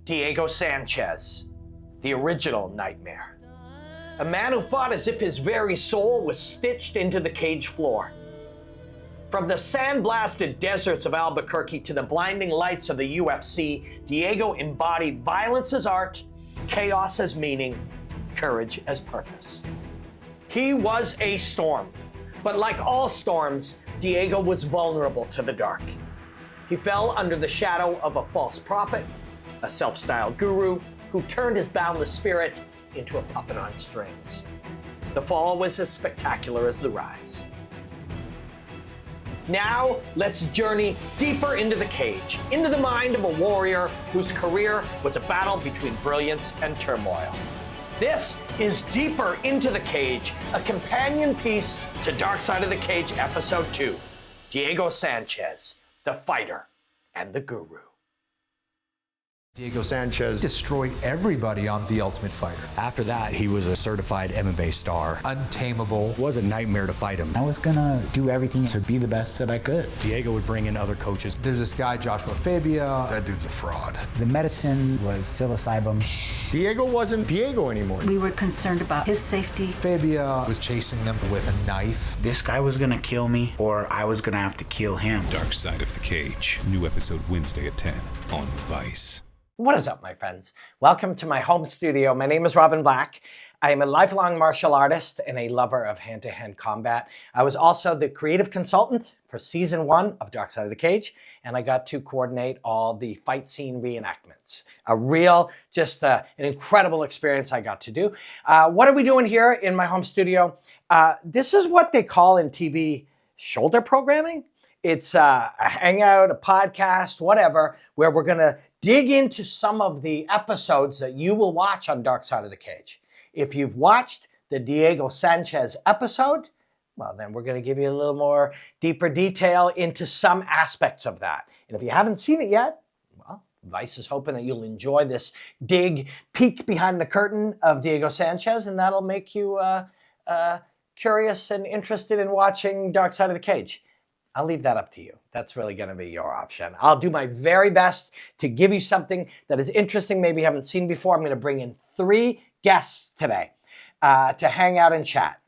Diego Sanchez, the original nightmare. A man who fought as if his very soul was stitched into the cage floor. From the sandblasted deserts of Albuquerque to the blinding lights of the UFC, Diego embodied violence as art, chaos as meaning, courage as purpose. He was a storm, but like all storms, Diego was vulnerable to the dark. He fell under the shadow of a false prophet, a self-styled guru who turned his boundless spirit into a puppet on strings. The fall was as spectacular as the rise. Now, let's journey deeper into the cage, into the mind of a warrior whose career was a battle between brilliance and turmoil. This is Deeper Into the Cage, a companion piece to Dark Side of the Cage Episode 2, Diego Sanchez, the fighter and the guru. Diego Sanchez destroyed everybody on The Ultimate Fighter. After that, he was a certified MMA star. Untamable. It was a nightmare to fight him. I was gonna do everything to be the best that I could. Diego would bring in other coaches. There's this guy, Joshua Fabia. That dude's a fraud. The medicine was psilocybin. Diego wasn't Diego anymore. We were concerned about his safety. Fabia was chasing them with a knife. This guy was gonna kill me, or I was gonna have to kill him. Dark Side of the Cage. New episode Wednesday at 10 on Vice. What is up, my friends? Welcome to my home studio. My name is Robin Black. I am a lifelong martial artist and a lover of hand-to-hand combat. I was also the creative consultant for season 1 of Dark Side of the Cage, and I got to coordinate all the fight scene reenactments. A real, an incredible experience I got to do. What are we doing here in my home studio? This is what they call in TV shoulder programming. It's a hangout, a podcast, whatever, where we're gonna dig into some of the episodes that you will watch on Dark Side of the Cage. If you've watched the Diego Sanchez episode, well, then we're gonna give you a little more deeper detail into some aspects of that. And if you haven't seen it yet, well, Vice is hoping that you'll enjoy this peek behind the curtain of Diego Sanchez, and that'll make you curious and interested in watching Dark Side of the Cage. I'll leave that up to you. That's really going to be your option. I'll do my very best to give you something that is interesting, maybe you haven't seen before. I'm going to bring in 3 guests today to hang out and chat.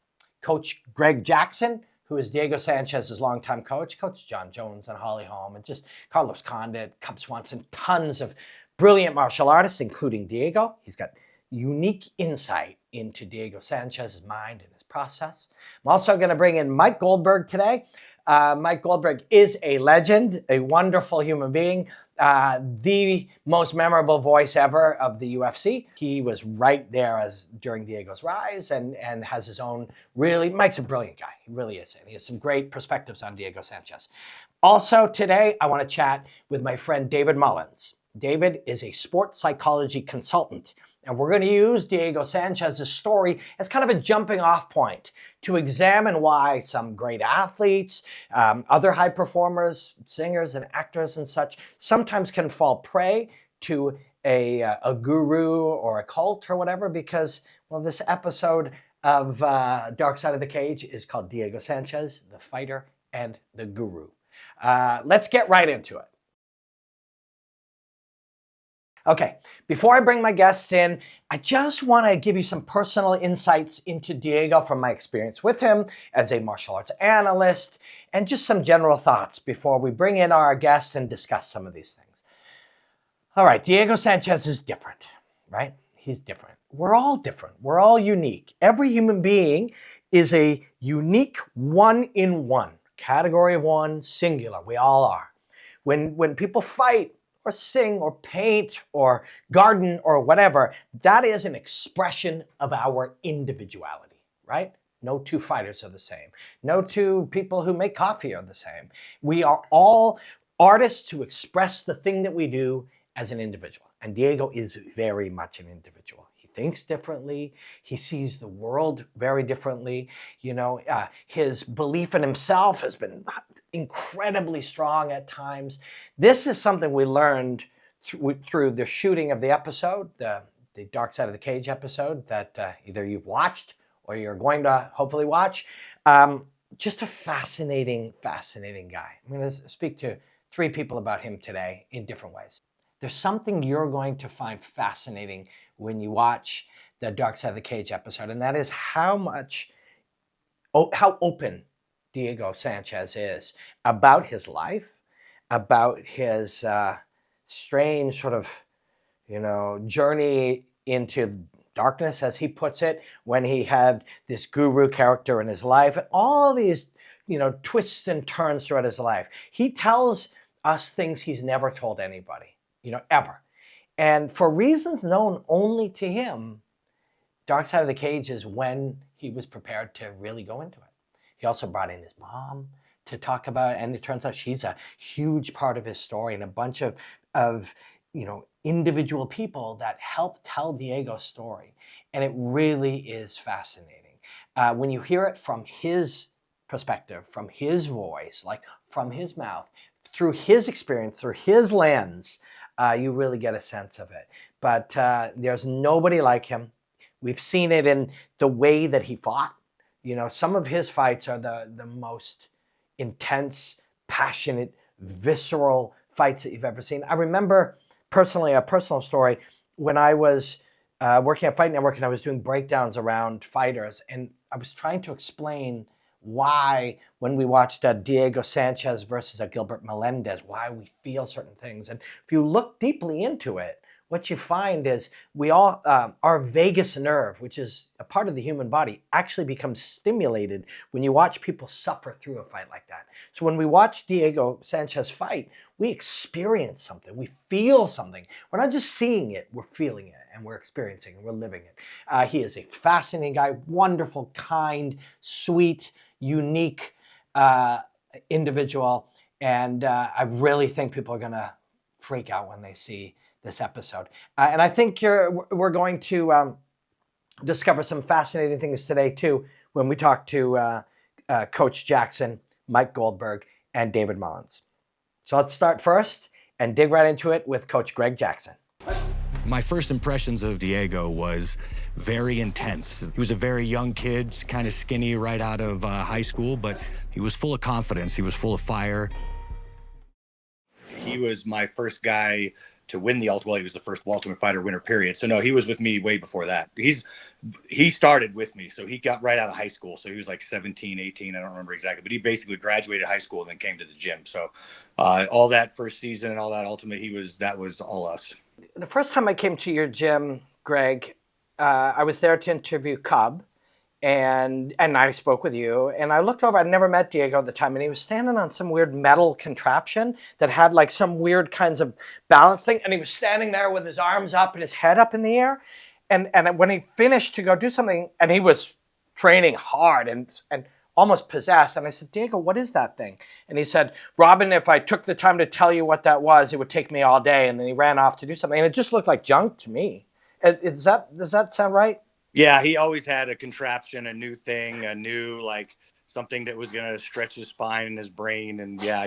Coach Greg Jackson, who is Diego Sanchez's longtime coach, Coach John Jones and Holly Holm, and just Carlos Condit, Cub Swanson, tons of brilliant martial artists, including Diego. He's got unique insight into Diego Sanchez's mind and his process. I'm also going to bring in Mike Goldberg today. Mike Goldberg is a legend, a wonderful human being, the most memorable voice ever of the UFC. He was right there during Diego's rise and has his own Mike's a brilliant guy. He really is. And he has some great perspectives on Diego Sanchez. Also today, I want to chat with my friend David Mullins. David is a sports psychology consultant. And we're going to use Diego Sanchez's story as kind of a jumping off point to examine why some great athletes, other high performers, singers and actors and such, sometimes can fall prey to a guru or a cult or whatever because, well, this episode of Dark Side of the Cage is called Diego Sanchez, the fighter and the guru. Let's get right into it. Okay, before I bring my guests in, I just want to give you some personal insights into Diego from my experience with him as a martial arts analyst and just some general thoughts before we bring in our guests and discuss some of these things. All right, Diego Sanchez is different, right? He's different. We're all different. We're all unique. Every human being is a unique one-in-one, category of one, singular. We all are. When people fight, or sing, or paint, or garden, or whatever, that is an expression of our individuality, right? No 2 fighters are the same. No 2 people who make coffee are the same. We are all artists who express the thing that we do as an individual. And Diego is very much an individual. He thinks differently. He sees the world very differently. His belief in himself has been incredibly strong at times. This is something we learned through the shooting of the episode, the Dark Side of the Cage episode that either you've watched or you're going to hopefully watch. Just a fascinating guy. I'm going to speak to 3 people about him today in different ways. there's something you're going to find fascinating when you watch the Dark Side of the Cage episode, and that is how open Diego Sanchez is about his life, about his strange sort of, journey into darkness, as he puts it, when he had this guru character in his life, and all these, twists and turns throughout his life. He tells us things he's never told anybody, ever. And for reasons known only to him, Dark Side of the Cage is when he was prepared to really go into it. He also brought in his mom to talk about it, and it turns out she's a huge part of his story, and a bunch of individual people that help tell Diego's story. And it really is fascinating. When you hear it from his perspective, from his voice, like from his mouth, through his experience, through his lens, you really get a sense of it. But there's nobody like him. We've seen it in the way that he fought. Some of his fights are the most intense, passionate, visceral fights that you've ever seen. I remember personally, a personal story, when I was working at Fight Network and I was doing breakdowns around fighters, and I was trying to explain why, when we watched Diego Sanchez versus Gilbert Melendez, why we feel certain things. And if you look deeply into it, what you find is we all, our vagus nerve, which is a part of the human body, actually becomes stimulated when you watch people suffer through a fight like that. So when we watch Diego Sanchez fight, we experience something, we feel something. We're not just seeing it, we're feeling it, and we're experiencing it, we're living it. He is a fascinating guy, wonderful, kind, sweet, unique individual, and I really think people are gonna freak out when they see this episode. And I think we're going to discover some fascinating things today too when we talk to Coach Jackson, Mike Goldberg, and David Mullins. So let's start first and dig right into it with Coach Greg Jackson. My first impressions of Diego was very intense. He was a very young kid, kind of skinny right out of high school, but he was full of confidence. He was full of fire. He was my first guy to win the Ultimate. He was the first Ultimate Fighter winner, period. So no, he was with me way before that. He started with me. So he got right out of high school. So he was like 17, 18. I don't remember exactly, but he basically graduated high school and then came to the gym. So all that first season and all that Ultimate, that was all us. The first time I came to your gym, Greg, I was there to interview Cub, and I spoke with you, and I looked over. I'd never met Diego at the time, and he was standing on some weird metal contraption that had like some weird kinds of balance thing, and he was standing there with his arms up and his head up in the air, and when he finished to go do something, and he was training hard and almost possessed, and I said, Diego, what is that thing? And he said, Robin, if I took the time to tell you what that was, it would take me all day. And then he ran off to do something, and it just looked like junk to me. Does that sound right? Yeah, he always had a contraption, a new thing, a new something that was going to stretch his spine and his brain. And yeah,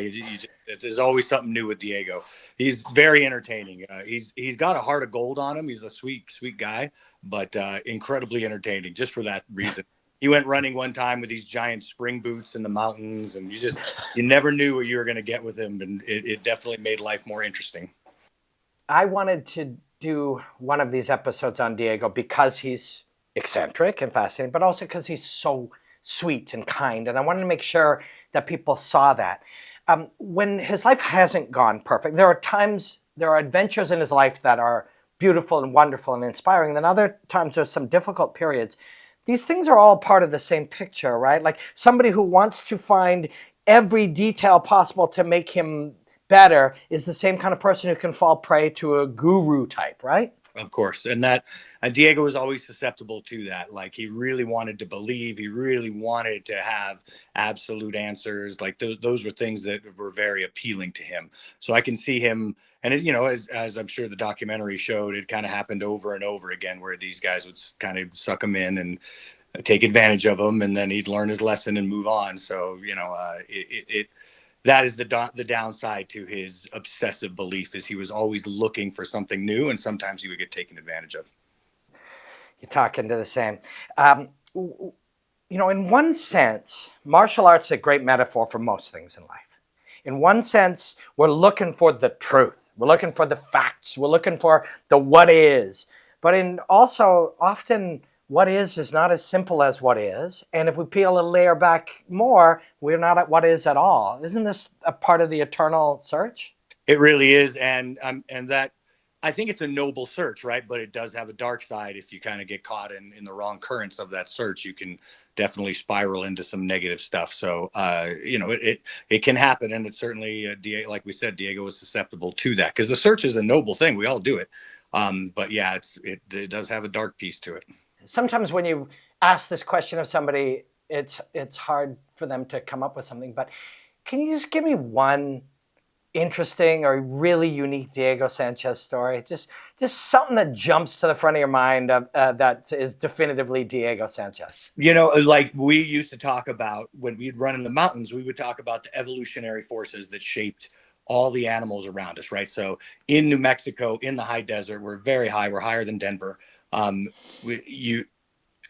there's always something new with Diego. He's very entertaining. He's got a heart of gold on him. He's a sweet guy, but incredibly entertaining just for that reason. He went running one time with these giant spring boots in the mountains, and you never knew what you were going to get with him. And it definitely made life more interesting. I wanted to do one of these episodes on Diego because he's eccentric and fascinating, but also because he's so sweet and kind. And I wanted to make sure that people saw that. When his life hasn't gone perfect, there are adventures in his life that are beautiful and wonderful and inspiring. Then other times there's some difficult periods. These things are all part of the same picture, right? Like somebody who wants to find every detail possible to make him better is the same kind of person who can fall prey to a guru type, right? Of course. And Diego was always susceptible to that. Like he really wanted to believe, he really wanted to have absolute answers. Like those were things that were very appealing to him. So I can see him, and as I'm sure the documentary showed, it kind of happened over and over again where these guys would kind of suck him in and take advantage of him, and then he'd learn his lesson and move on. So, that is the downside to his obsessive belief, is he was always looking for something new, and sometimes he would get taken advantage of. You're talking to the same. In one sense, martial arts is a great metaphor for most things in life. In one sense, we're looking for the truth. We're looking for the facts. We're looking for the what is. But in also often what is not as simple as what is. And if we peel a layer back more, we're not at what is at all. Isn't this a part of the eternal search? It really is, and that I think it's a noble search, right? But it does have a dark side. If you kind of get caught in the wrong currents of that search, you can definitely spiral into some negative stuff. So, it can happen, and it's certainly like we said, Diego was susceptible to that because the search is a noble thing. We all do it, but yeah, it does have a dark piece to it. Sometimes when you ask this question of somebody, it's hard for them to come up with something. But can you just give me one interesting or really unique Diego Sanchez story? Just something that jumps to the front of your mind that is definitively Diego Sanchez. Like we used to talk about when we'd run in the mountains, we would talk about the evolutionary forces that shaped all the animals around us, right? So in New Mexico, in the high desert, we're very high. We're higher than Denver.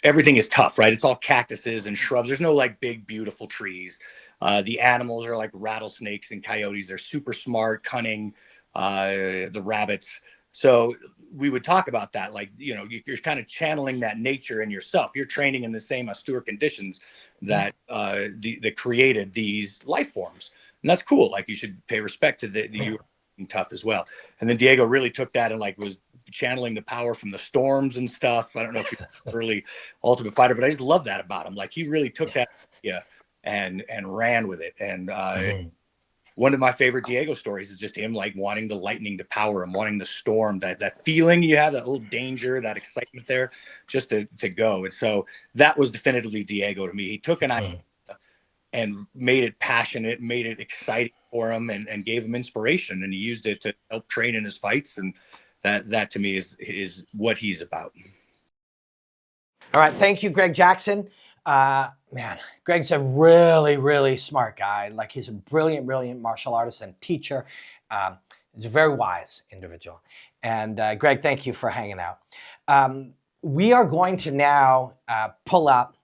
Everything is tough, right? It's all cactuses and shrubs. There's no like big, beautiful trees. The animals are like rattlesnakes and coyotes. They're super smart, cunning, the rabbits. So we would talk about that. Like, you're kind of channeling that nature in yourself. You're training in the same austere conditions that that created these life forms. And that's cool. Like, you should pay respect to you tough as well. And then Diego really took that and like was channeling the power from the storms and stuff. I don't know if he's early Ultimate Fighter, but I just love that about him. Like, he really took that idea and ran with it. And one of my favorite Diego stories is just him like wanting the lightning to power him, wanting the storm, that feeling you have, that little danger, that excitement there, just to go. And so that was definitively Diego to me. He took an idea and made it passionate, made it exciting for him, and gave him inspiration. And he used it to help train in his fights. And that to me is what he's about. All right. Thank you, Greg Jackson. Man, Greg's a really, really smart guy. Like, he's a brilliant, brilliant martial artist and teacher. He's a very wise individual. And Greg, thank you for hanging out. We are going to now pull up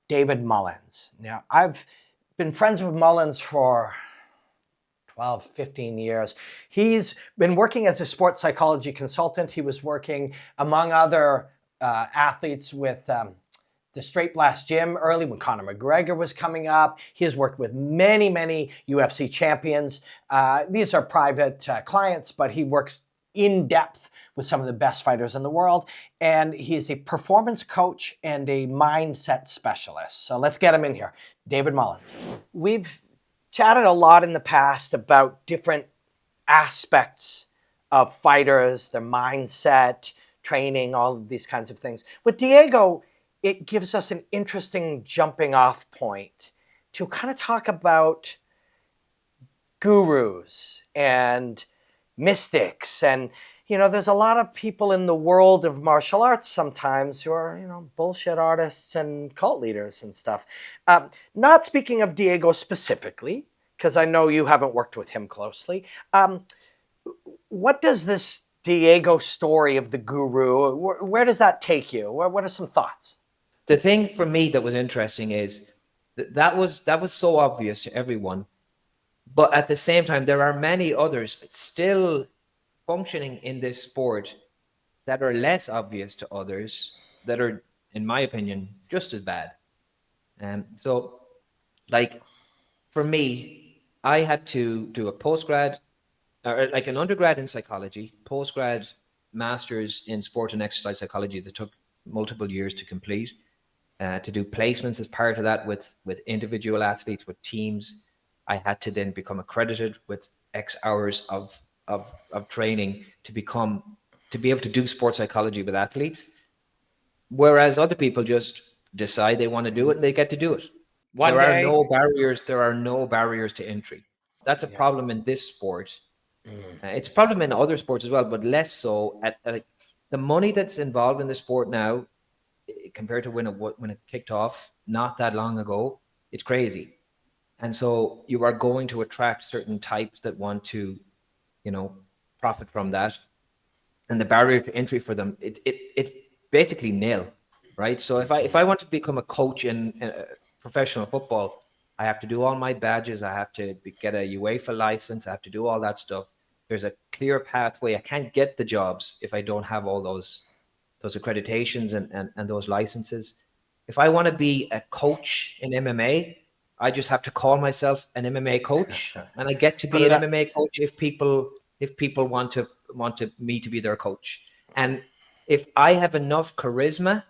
David Mullins. Now, I've been friends with Mullins for 12, 15 years. He's been working as a sports psychology consultant. He was working, among other athletes, with the Straight Blast Gym early when Conor McGregor was coming up. He has worked with many, many UFC champions. These are private clients, but he works in depth with some of the best fighters in the world. And he is a performance coach and a mindset specialist. So let's get him in here. David Mullins. We've chatted a lot in the past about different aspects of fighters, their mindset, training, all of these kinds of things. With Diego, it gives us an interesting jumping off point to kind of talk about gurus and mystics. And, there's a lot of people in the world of martial arts sometimes who are, bullshit artists and cult leaders and stuff. Not speaking of Diego specifically, because I know you haven't worked with him closely. What does this Diego story of the guru, where does that take you? What are some thoughts? The thing for me that was interesting is that was so obvious to everyone. But at the same time, there are many others still functioning in this sport that are less obvious to others, that are, in my opinion, just as bad. So, like, for me, I had to do a postgrad, or like an undergrad in psychology, postgrad masters in sport and exercise psychology that took multiple years to complete, to do placements as part of that with individual athletes, with teams. I had to then become accredited with X hours of training to be able to do sports psychology with athletes. Whereas other people just decide they want to do it and they get to do it. There are no barriers to entry. That's a problem in this sport. It's a problem in other sports as well, but less so. The money that's involved in the sport now, compared to when it kicked off not that long ago, it's crazy. And so you are going to attract certain types that want to, profit from that. And the barrier to entry for them, it's basically nil, right? So if I want to become a coach in professional football, I have to do all my badges. I have to get a UEFA license. I have to do all that stuff. There's a clear pathway. I can't get the jobs if I don't have all those accreditations and those licenses. If I want to be a coach in MMA, I just have to call myself an MMA coach, and I get to be an MMA coach if people want me to be their coach. And if I have enough charisma,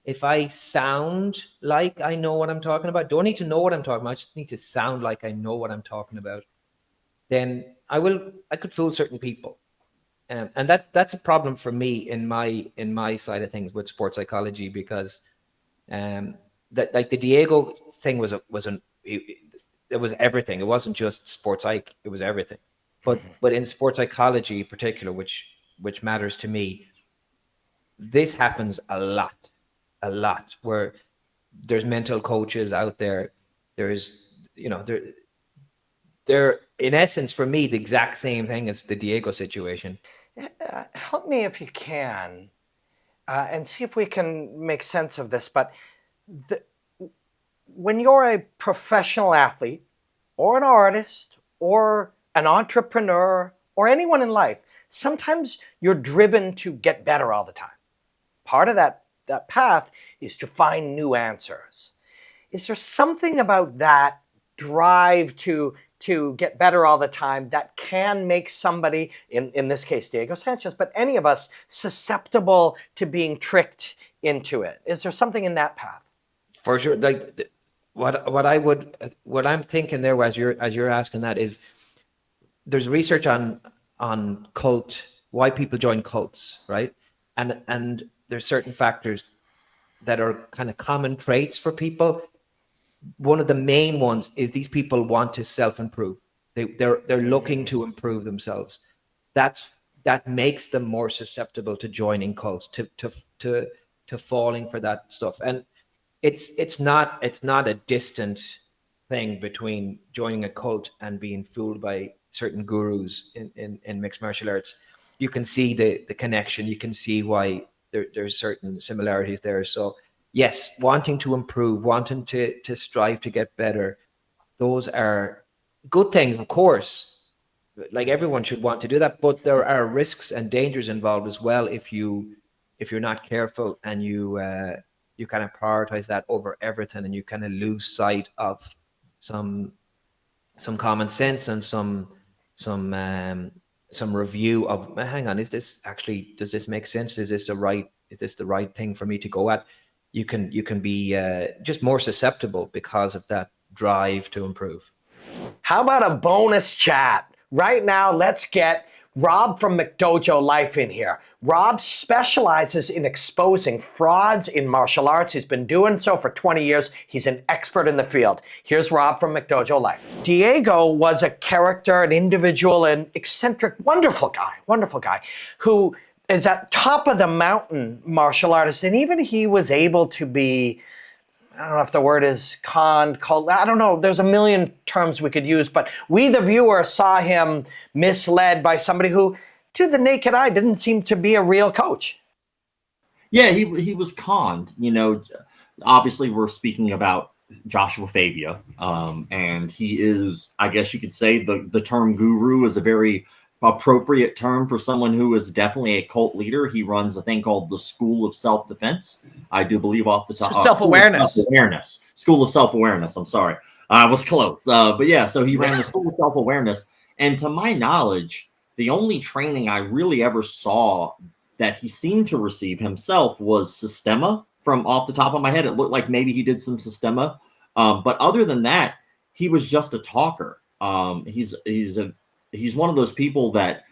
if I sound like I know what I'm talking about, don't need to know what I'm talking about, I just need to sound like I know what I'm talking about, then I could fool certain people. And that's a problem for me in my side of things with sports psychology, because that, like, the Diego thing was everything. It wasn't just sports psych, it was everything. But in sports psychology in particular, which matters to me, this happens a lot, where there's mental coaches out there. There's, they're in essence, for me, the exact same thing as the Diego situation. Help me if you can, and see if we can make sense of this. But when you're a professional athlete or an artist or an entrepreneur or anyone in life, sometimes you're driven to get better all the time. Part of that path is to find new answers. Is there something about that drive to get better all the time that can make somebody, in this case Diego Sanchez, but any of us, susceptible to being tricked into it? Is there something in that path? For sure. Like, what I'm thinking there, as you're asking that, is there's research on cult, why people join cults, right? And there's certain factors that are kind of common traits for people. One of the main ones is these people want to self-improve. They're looking to improve themselves. That makes them more susceptible to joining cults, to falling for that stuff. And it's not a distant thing between joining a cult and being fooled by certain gurus in mixed martial arts. You can see the connection. You can see why there's certain similarities there. So yes, wanting to improve, wanting to strive to get better, those are good things, of course. Like, everyone should want to do that, but there are risks and dangers involved as well if you're not careful and you kind of prioritize that over everything, and you kind of lose sight of some common sense and some review of, hang on, does this make sense? Is this the right thing for me to go at? You can be just more susceptible because of that drive to improve. How about a bonus chat? Right now, let's get Rob from McDojoLife in here. Rob specializes in exposing frauds in martial arts. He's been doing so for 20 years. He's an expert in the field. Here's Rob from McDojoLife. Diego was a character, an individual, an eccentric, wonderful guy who is at top of the mountain martial artist. And even he was able to be, I don't know if the word is conned, I don't know, there's a million terms we could use, but we, the viewer, saw him misled by somebody who, to the naked eye, didn't seem to be a real coach. Yeah, he was conned. Obviously we're speaking about Joshua Fabia, and he is, I guess you could say, the term guru is a very appropriate term for someone who is definitely a cult leader. He runs a thing called the School of Self-Defense. I do believe off the top. Self-awareness. School of Self-Awareness. I'm sorry. I was close. But yeah, so he ran the School of Self-Awareness. And to my knowledge, the only training I really ever saw that he seemed to receive himself was Systema. From off the top of my head, it looked like maybe he did some Systema. But other than that, he was just a talker. He's one of those people that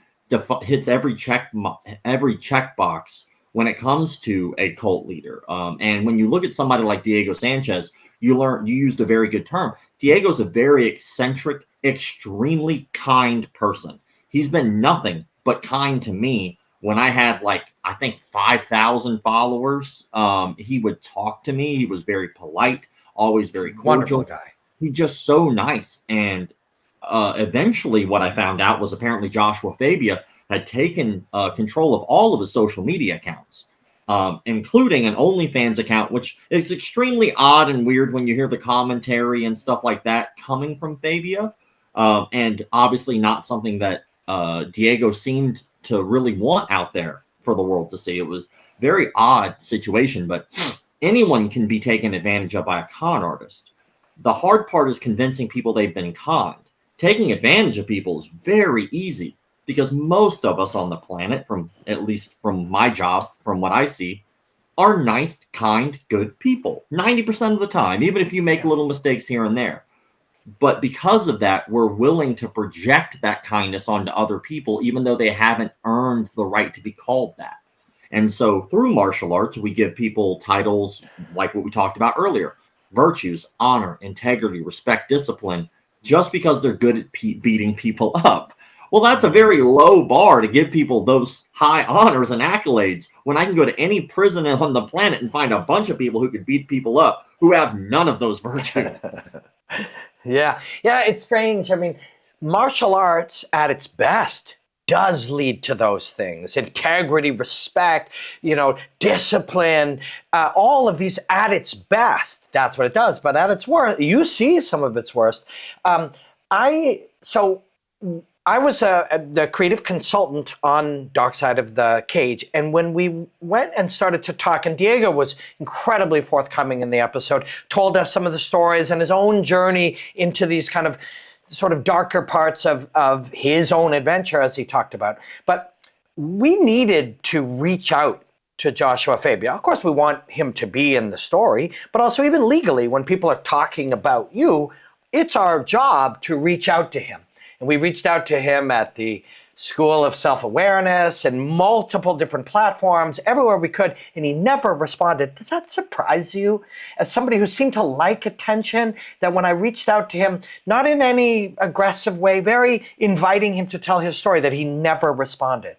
hits every checkbox when it comes to a cult leader. And when you look at somebody like Diego Sanchez, you used a very good term. Diego's a very eccentric, extremely kind person. He's been nothing but kind to me. When I had, I think 5,000 followers, he would talk to me. He was very polite, always very cordial. Wonderful guy. He's just so nice. And eventually what I found out was apparently Joshua Fabia had taken control of all of his social media accounts. including an OnlyFans account, which is extremely odd and weird when you hear the commentary and stuff like that coming from Fabia. And obviously not something that Diego seemed to really want out there for the world to see. It was a very odd situation, but anyone can be taken advantage of by a con artist. The hard part is convincing people they've been conned. Taking advantage of people is very easy because most of us on the planet, at least from my job, from what I see, are nice, kind, good people 90% of the time, even if you make little mistakes here and there. But because of that, we're willing to project that kindness onto other people, even though they haven't earned the right to be called that. And so through martial arts, we give people titles like what we talked about earlier: virtues, honor, integrity, respect, discipline, just because they're good at beating people up. Well, that's a very low bar to give people those high honors and accolades when I can go to any prison on the planet and find a bunch of people who can beat people up who have none of those virtues. Yeah, it's strange. I mean, martial arts at its best does lead to those things: integrity, respect, discipline, all of these at its best. That's what it does. But at its worst, you see some of its worst. I was the creative consultant on Dark Side of the Cage, and when we went and started to talk, and Diego was incredibly forthcoming in the episode, told us some of the stories and his own journey into these kind of sort of darker parts of his own adventure, as he talked about. But we needed to reach out to Joshua Fabia. Of course, we want him to be in the story, but also even legally, when people are talking about you, it's our job to reach out to him. And we reached out to him at the School of Self-Awareness and multiple different platforms, everywhere we could, and he never responded. Does that surprise you? As somebody who seemed to like attention, that when I reached out to him, not in any aggressive way, very inviting him to tell his story, that he never responded.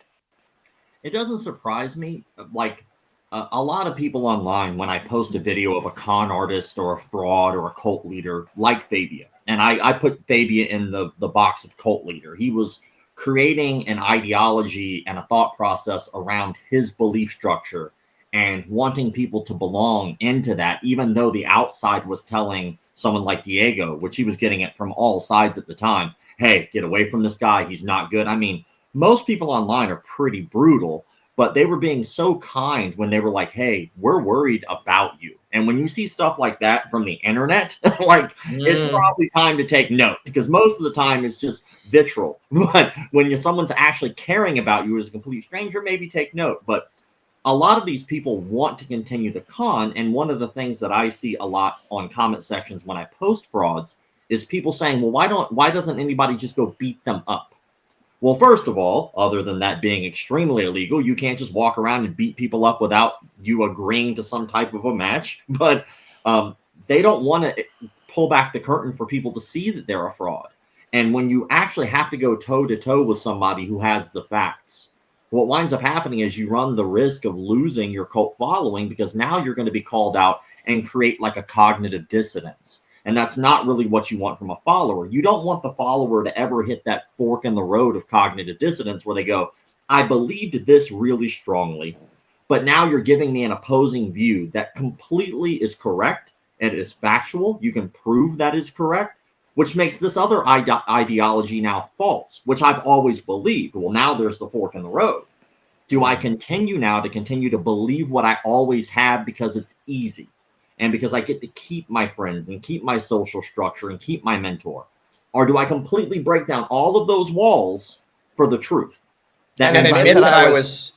It doesn't surprise me. Like a lot of people online, when I post a video of a con artist or a fraud or a cult leader like Fabia, and I put Fabia in the box of cult leader. He was creating an ideology and a thought process around his belief structure and wanting people to belong into that, even though the outside was telling someone like Diego, which he was getting it from all sides at the time, hey, get away from this guy. He's not good. I mean, most people online are pretty brutal, but they were being so kind when they were like, hey, we're worried about you. And when you see stuff like that from the internet, it's probably time to take note, because most of the time it's just vitriol. But when someone's actually caring about you as a complete stranger, maybe take note. But a lot of these people want to continue the con. And one of the things that I see a lot on comment sections when I post frauds is people saying, well, why doesn't anybody just go beat them up? Well, first of all, other than that being extremely illegal, you can't just walk around and beat people up without you agreeing to some type of a match. But they don't want to pull back the curtain for people to see that they're a fraud. And when you actually have to go toe-to-toe with somebody who has the facts, what winds up happening is you run the risk of losing your cult following, because now you're going to be called out and create like a cognitive dissonance. And that's not really what you want from a follower. You don't want the follower to ever hit that fork in the road of cognitive dissonance where they go, I believed this really strongly, but now you're giving me an opposing view that completely is correct and is factual. You can prove that is correct, which makes this other ideology now false, which I've always believed. Well, now there's the fork in the road. Do I continue to believe what I always have because it's easy? And because I get to keep my friends and keep my social structure and keep my mentor? Or do I completely break down all of those walls for the truth? And admit that I was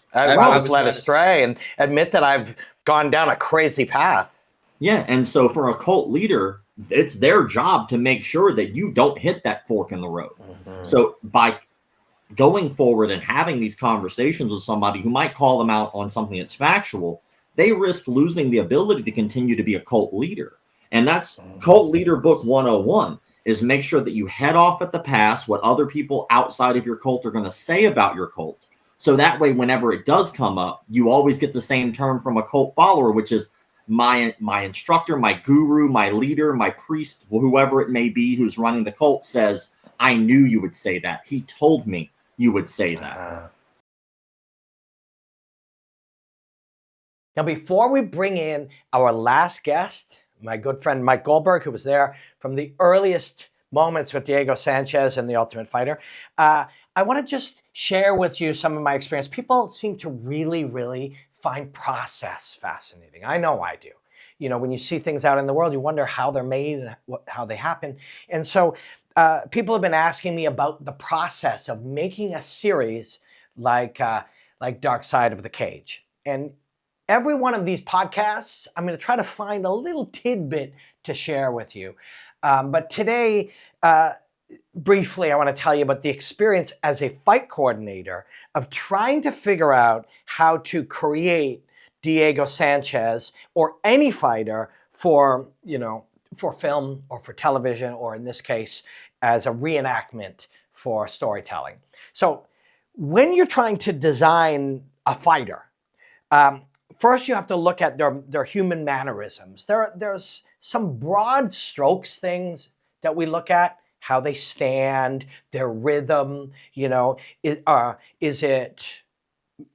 led astray, and admit that I've gone down a crazy path. Yeah, and so for a cult leader, it's their job to make sure that you don't hit that fork in the road. Mm-hmm. So by going forward and having these conversations with somebody who might call them out on something that's factual, they risk losing the ability to continue to be a cult leader. And that's Cult Leader Book 101, is make sure that you head off at the pass what other people outside of your cult are going to say about your cult. So that way, whenever it does come up, you always get the same term from a cult follower, which is my instructor, my guru, my leader, my priest, whoever it may be who's running the cult says, I knew you would say that. He told me you would say that. Now, before we bring in our last guest, my good friend Mike Goldberg, who was there from the earliest moments with Diego Sanchez and The Ultimate Fighter, I want to just share with you some of my experience. People seem to really, really find process fascinating. I know I do. You know, when you see things out in the world, you wonder how they're made and how they happen. And so people have been asking me about the process of making a series like Dark Side of the Cage. And every one of these podcasts, I'm going to try to find a little tidbit to share with you. But today, briefly, I want to tell you about the experience as a fight coordinator of trying to figure out how to create Diego Sanchez or any fighter for film or for television, or in this case, as a reenactment for storytelling. So when you're trying to design a fighter, first you have to look at their human mannerisms. There's some broad strokes things that we look at: how they stand, their rhythm, is it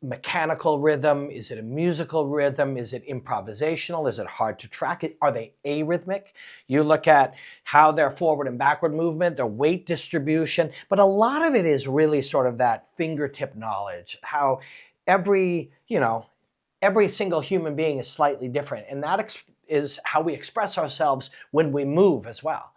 mechanical rhythm? Is it a musical rhythm? Is it improvisational? Is it hard to track? Are they arrhythmic? You look at how their forward and backward movement, their weight distribution, but a lot of it is really sort of that fingertip knowledge, how every single human being is slightly different, and that is how we express ourselves when we move as well.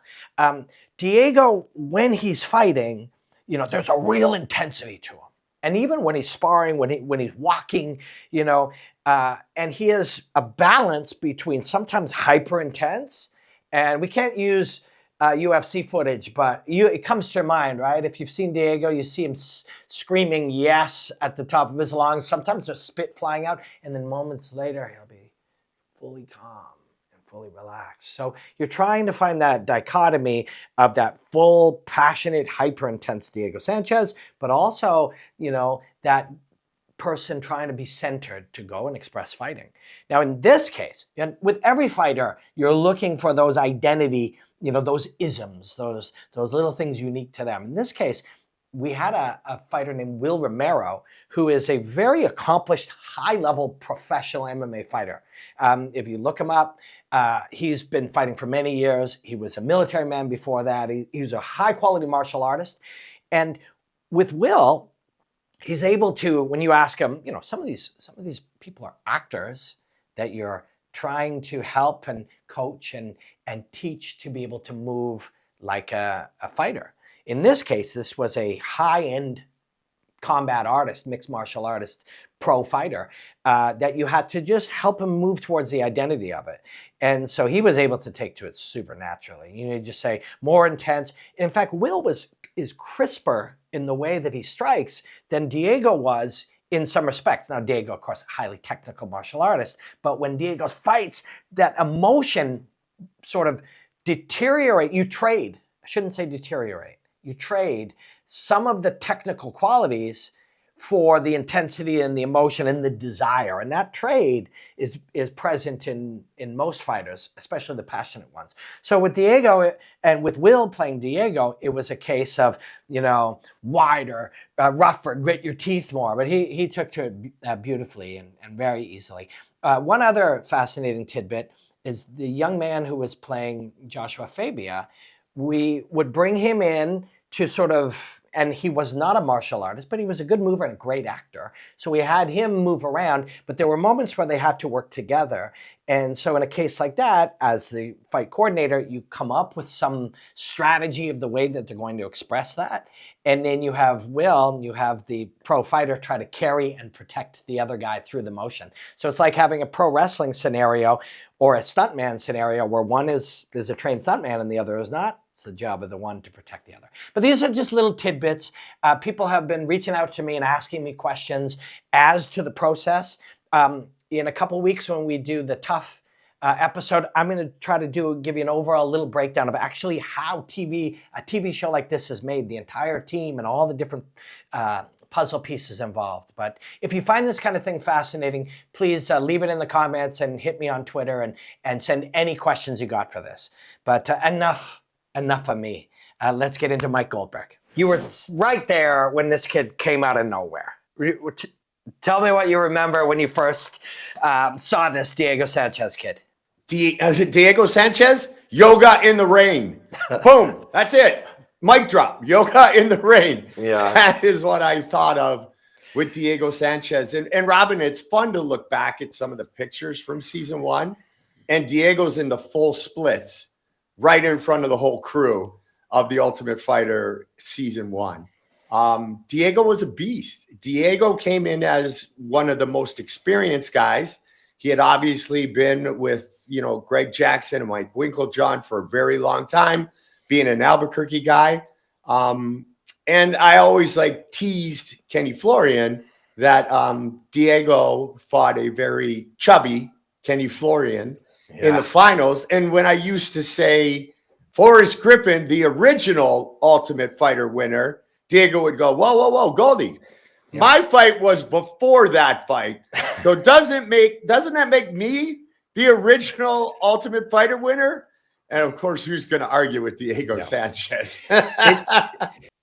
Diego, when he's fighting, there's a real intensity to him. And even when he's sparring, when he's walking, and he has a balance between sometimes hyper intense, and we can't use UFC footage, but it comes to your mind, right? If you've seen Diego, you see him screaming yes at the top of his lungs. Sometimes there's spit flying out, and then moments later he'll be fully calm and fully relaxed. So you're trying to find that dichotomy of that full, passionate, hyper-intense Diego Sanchez, but also, that person trying to be centered to go and express fighting. Now, in this case, and with every fighter, you're looking for those identity, those isms, those little things unique to them. In this case, we had a fighter named Will Romero, who is a very accomplished, high-level professional MMA fighter. If you look him up, he's been fighting for many years. He was a military man before that. He was a high-quality martial artist. And with Will, he's able to, when you ask him, some of these people are actors that you're trying to help and coach and teach to be able to move like a fighter. In this case, this was a high-end combat artist, mixed martial artist, pro fighter, that you had to just help him move towards the identity of it. And so he was able to take to it supernaturally. You just say more intense. In fact, Will is crisper in the way that he strikes than Diego was in some respects. Now, Diego, of course, highly technical martial artist, but when Diego fights, that emotion sort of deteriorate. You trade. I shouldn't say deteriorate. You trade some of the technical qualities for the intensity and the emotion and the desire. And that trade is present in most fighters, especially the passionate ones. So with Diego and with Will playing Diego, it was a case of, wider, rougher, grit your teeth more. But he took to it beautifully and very easily. One other fascinating tidbit is the young man who was playing Joshua Fabia. We would bring him in to sort of, and he was not a martial artist, but he was a good mover and a great actor. So we had him move around, but there were moments where they had to work together. And so in a case like that, as the fight coordinator, you come up with some strategy of the way that they're going to express that. And then you have the pro fighter try to carry and protect the other guy through the motion. So it's like having a pro wrestling scenario or a stuntman scenario where one is a trained stuntman and the other is not. It's the job of the one to protect the other. But these are just little tidbits. People have been reaching out to me and asking me questions as to the process. In a couple weeks when we do the Tough episode, I'm going to try to give you an overall little breakdown of actually how a TV show like this is made, the entire team and all the different puzzle pieces involved. But if you find this kind of thing fascinating, please leave it in the comments and hit me on Twitter and send any questions you got for this. But enough of me. Let's get into Mike Goldberg. You were right there when this kid came out of nowhere. Tell me what you remember when you first saw this Diego Sanchez kid. Diego Sanchez, yoga in the rain. Boom. That's it. Mic drop. Yoga in the rain. Yeah. That is what I thought of with Diego Sanchez. And Robin, it's fun to look back at some of the pictures from season 1. And Diego's in the full splits right in front of the whole crew of The Ultimate Fighter season 1. Diego was a beast. Diego came in as one of the most experienced guys. He had obviously been with, Greg Jackson and Mike Winklejohn for a very long time, being an Albuquerque guy. And I always teased Kenny Florian that Diego fought a very chubby Kenny Florian in the finals. And when I used to say Forrest Griffin, the original Ultimate Fighter winner, Diego would go, whoa, Goldie. Yeah. My fight was before that fight. So doesn't that make me the original Ultimate Fighter winner? And of course, who's going to argue with Diego Sanchez?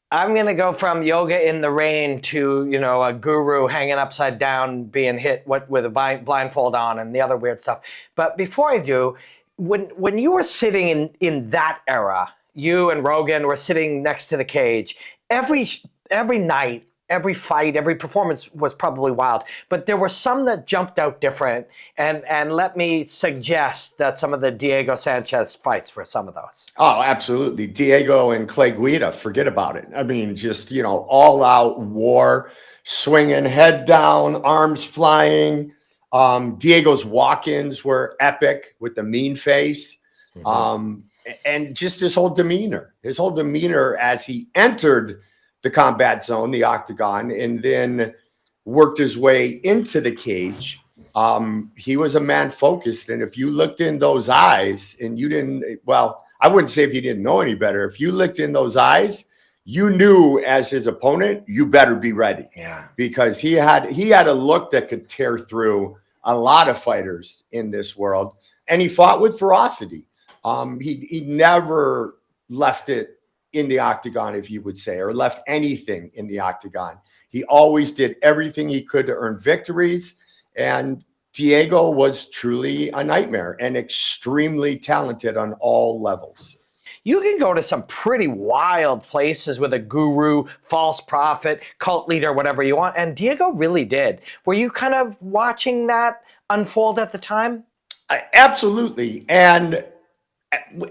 I'm going to go from yoga in the rain to, a guru hanging upside down, being hit with a blindfold on and the other weird stuff. But before I do, when you were sitting in that era, you and Rogan were sitting next to the cage, every night, every fight, every performance was probably wild, but there were some that jumped out different. And let me suggest that some of the Diego Sanchez fights were some of those. Oh, absolutely. Diego and Clay Guida, forget about it. I mean, just, all out war, swinging head down, arms flying. Diego's walk-ins were epic with the mean face. Mm-hmm. And just his whole demeanor as he entered the combat zone, the octagon, and then worked his way into the cage. He was a man focused. And if you looked in those eyes and you didn't, I wouldn't say if you didn't know any better. If you looked in those eyes, you knew as his opponent, you better be ready. Yeah. Because he had a look that could tear through a lot of fighters in this world. And he fought with ferocity. He never left it in the octagon, if you would say, or left anything in the octagon. He always did everything he could to earn victories. And Diego was truly a nightmare and extremely talented on all levels. You can go to some pretty wild places with a guru, false prophet, cult leader, whatever you want. And Diego really did. Were you kind of watching that unfold at the time? Absolutely. And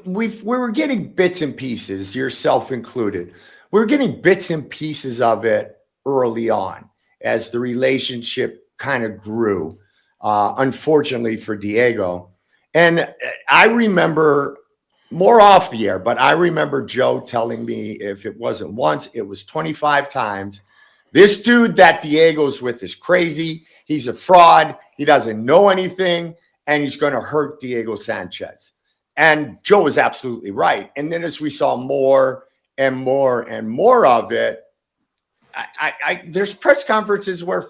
we were getting bits and pieces, yourself included. We were getting bits and pieces of it early on as the relationship kind of grew, unfortunately for Diego. And I remember more off the air, but I remember Joe telling me if it wasn't once, it was 25 times. This dude that Diego's with is crazy. He's a fraud. He doesn't know anything, and he's going to hurt Diego Sanchez. And Joe was absolutely right. And then as we saw more and more and more of it, there's press conferences where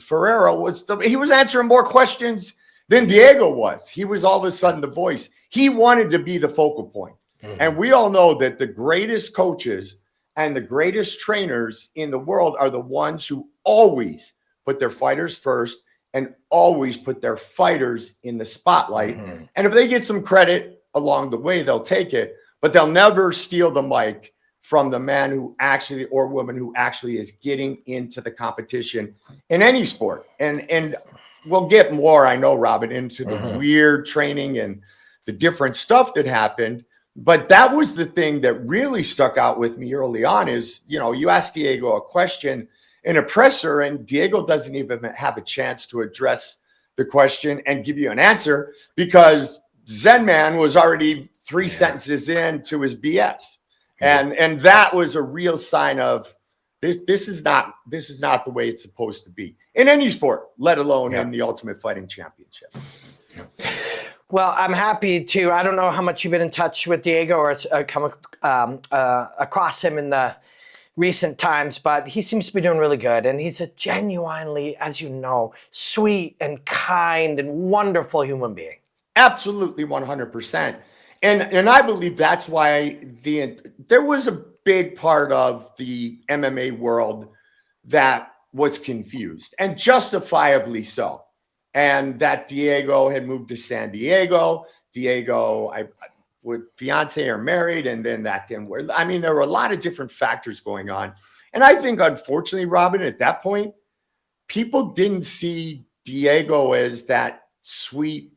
Ferreira he was answering more questions than Diego was. He was all of a sudden the voice. He wanted to be the focal point. Mm-hmm. And we all know that the greatest coaches and the greatest trainers in the world are the ones who always put their fighters first and always put their fighters in the spotlight. Mm-hmm. And if they get some credit along the way, they'll take it, but they'll never steal the mic from the man who actually, or woman who actually is getting into the competition in any sport. And we'll get more, I know, Robin, into the weird training and the different stuff that happened. But that was the thing that really stuck out with me early on is, you asked Diego a question in a presser, and Diego doesn't even have a chance to address the question and give you an answer because Zen Man was already 3 sentences into his BS. And that was a real sign of this is not the way it's supposed to be in any sport, let alone in the Ultimate Fighting Championship. Well, I'm happy to. I don't know how much you've been in touch with Diego or come across him in the recent times, but he seems to be doing really good. And he's a genuinely, as you know, sweet and kind and wonderful human being. Absolutely, 100%. And I believe that's why there was a big part of the MMA world that was confused, and justifiably so. And that Diego had moved to San Diego. Diego, with fiance or married, and then that didn't work. I mean, there were a lot of different factors going on. And I think, unfortunately, Robin, at that point, people didn't see Diego as that sweet,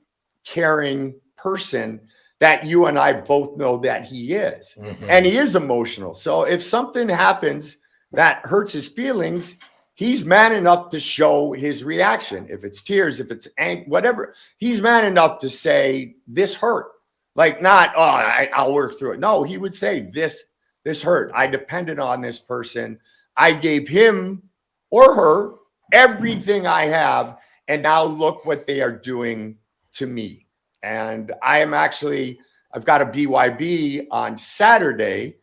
caring person that you and I both know that he is. Mm-hmm. And he is emotional. So if something happens that hurts his feelings, he's man enough to show his reaction. If it's tears, if it's whatever, he's man enough to say, this hurt. Like, not, I'll work through it. No, he would say, this hurt. I depended on this person. I gave him or her everything I have. And now look what they are doing to me. And I've got a BYB on Saturday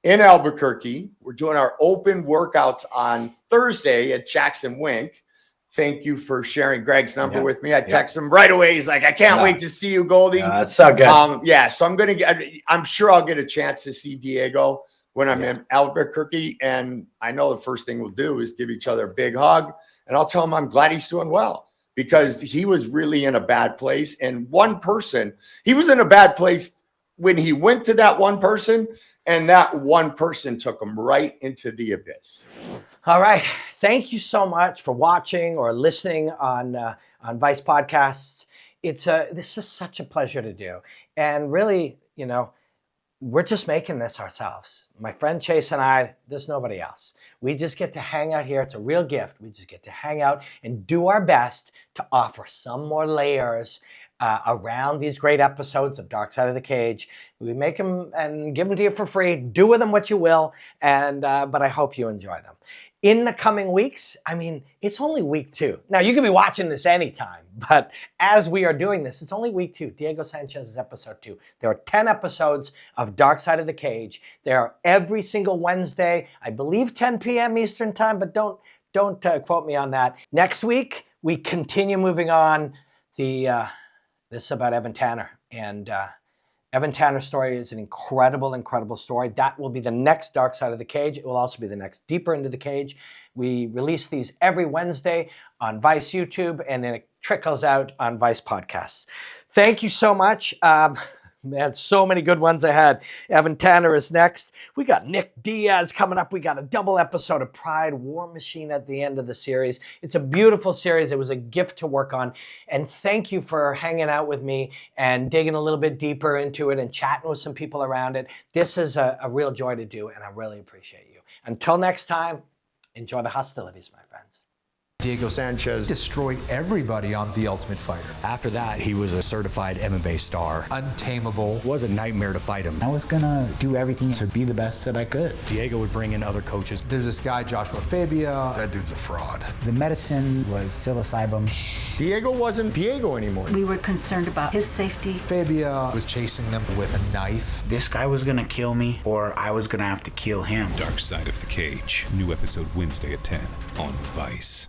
in Albuquerque. We're doing our open workouts on Thursday at Jackson Wink. Thank you for sharing Greg's number with me. I text him right away. He's like, I can't wait to see you, Goldie. That's so good. So I'm sure I'll get a chance to see Diego when I'm in Albuquerque. And I know the first thing we'll do is give each other a big hug. And I'll tell him I'm glad he's doing well, because he was really in a bad place. And he was in a bad place when he went to that one person, and that one person took him right into the abyss. All right. Thank you so much for watching or listening on Vice Podcasts. This is such a pleasure to do. And really, we're just making this ourselves. My friend Chase and I, there's nobody else. We just get to hang out here. It's a real gift. We just get to hang out and do our best to offer some more layers around these great episodes of Dark Side of the Cage. We make them and give them to you for free. Do with them what you will, but I hope you enjoy them. In the coming weeks, it's only week 2. Now, you can be watching this anytime, but as we are doing this, it's only week 2. Diego Sanchez is episode 2. There are 10 episodes of Dark Side of the Cage. They are every single Wednesday, I believe 10 p.m. Eastern time, but don't quote me on that. Next week, we continue moving on. This is about Evan Tanner, and Evan Tanner's story is an incredible, incredible story. That will be the next Dark Side of the Cage. It will also be the next Deeper Into the Cage. We release these every Wednesday on Vice YouTube, and then it trickles out on Vice Podcasts. Thank you so much. Man, so many good ones ahead. Evan Tanner is next. We got Nick Diaz coming up. We got a double episode of Pride War Machine at the end of the series. It's a beautiful series. It was a gift to work on. And thank you for hanging out with me and digging a little bit deeper into it and chatting with some people around it. This is a real joy to do, and I really appreciate you. Until next time, enjoy the hostilities, my friends. Diego Sanchez destroyed everybody on The Ultimate Fighter. After that, he was a certified MMA star. Untamable. It was a nightmare to fight him. I was gonna do everything to be the best that I could. Diego would bring in other coaches. There's this guy, Joshua Fabia. That dude's a fraud. The medicine was psilocybin. Diego wasn't Diego anymore. We were concerned about his safety. Fabia was chasing them with a knife. This guy was gonna kill me, or I was gonna have to kill him. Dark Side of the Cage. New episode Wednesday at 10 on Vice.